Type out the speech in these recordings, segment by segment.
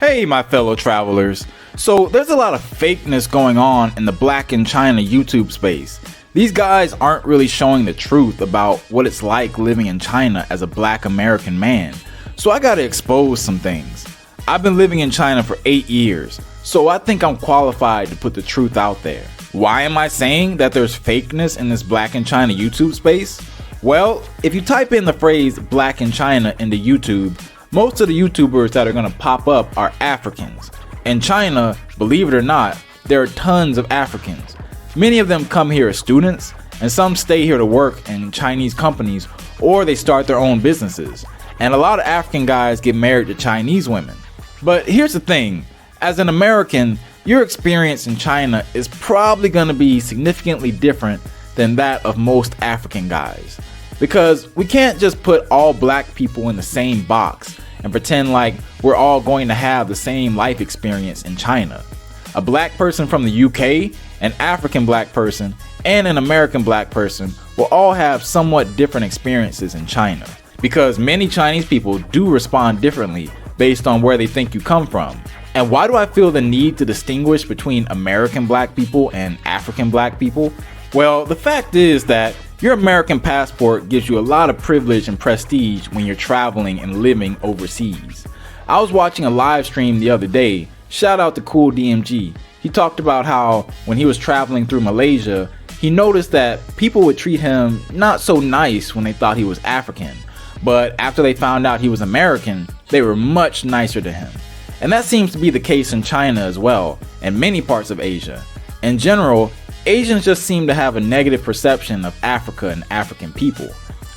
Hey, my fellow travelers. So, there's a lot of fakeness going on in the Black in China YouTube space. These guys aren't really showing the truth about what it's like living in China as a Black American man. So, I gotta expose some things. I've been living in China for 8 years, so I think I'm qualified to put the truth out there. Why am I saying that there's fakeness in this Black in China YouTube space? Well, if you type in the phrase Black in China into YouTube, most of the YouTubers that are going to pop up are Africans. In China, believe it or not, there are tons of Africans. Many of them come here as students, and some stay here to work in Chinese companies or they start their own businesses. And a lot of African guys get married to Chinese women. But here's the thing, as an American, your experience in China is probably going to be significantly different than that of most African guys. Because we can't just put all black people in the same box and pretend like we're all going to have the same life experience in China. A black person from the UK, an African black person, and an American black person will all have somewhat different experiences in China. Because many Chinese people do respond differently based on where they think you come from. And why do I feel the need to distinguish between American black people and African black people? Well, the fact is that your American passport gives you a lot of privilege and prestige when you're traveling and living overseas. I was watching a live stream the other day, shout out to Cool DMG. He talked about how when he was traveling through Malaysia, he noticed that people would treat him not so nice when they thought he was African, but after they found out he was American, they were much nicer to him. And that seems to be the case in China as well, and many parts of Asia. In general, Asians just seem to have a negative perception of Africa and African people.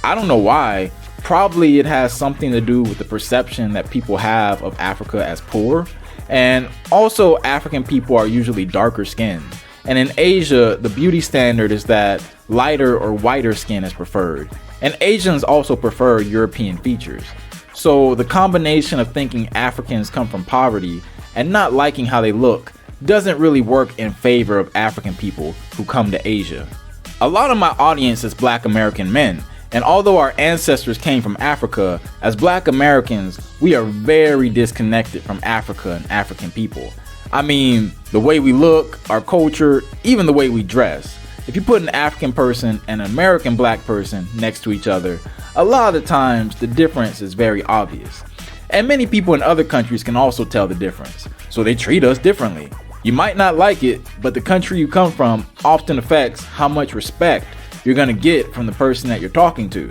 I don't know why. Probably it has something to do with the perception that people have of Africa as poor. And also, African people are usually darker skinned. And in Asia, the beauty standard is that lighter or whiter skin is preferred. And Asians also prefer European features. So the combination of thinking Africans come from poverty and not liking how they look doesn't really work in favor of African people who come to Asia. A lot of my audience is Black American men, and although our ancestors came from Africa, as Black Americans, we are very disconnected from Africa and African people. I mean, the way we look, our culture, even the way we dress. If you put an African person and an American black person next to each other, a lot of the times the difference is very obvious. And many people in other countries can also tell the difference, so they treat us differently. You might not like it, but the country you come from often affects how much respect you're going to get from the person that you're talking to.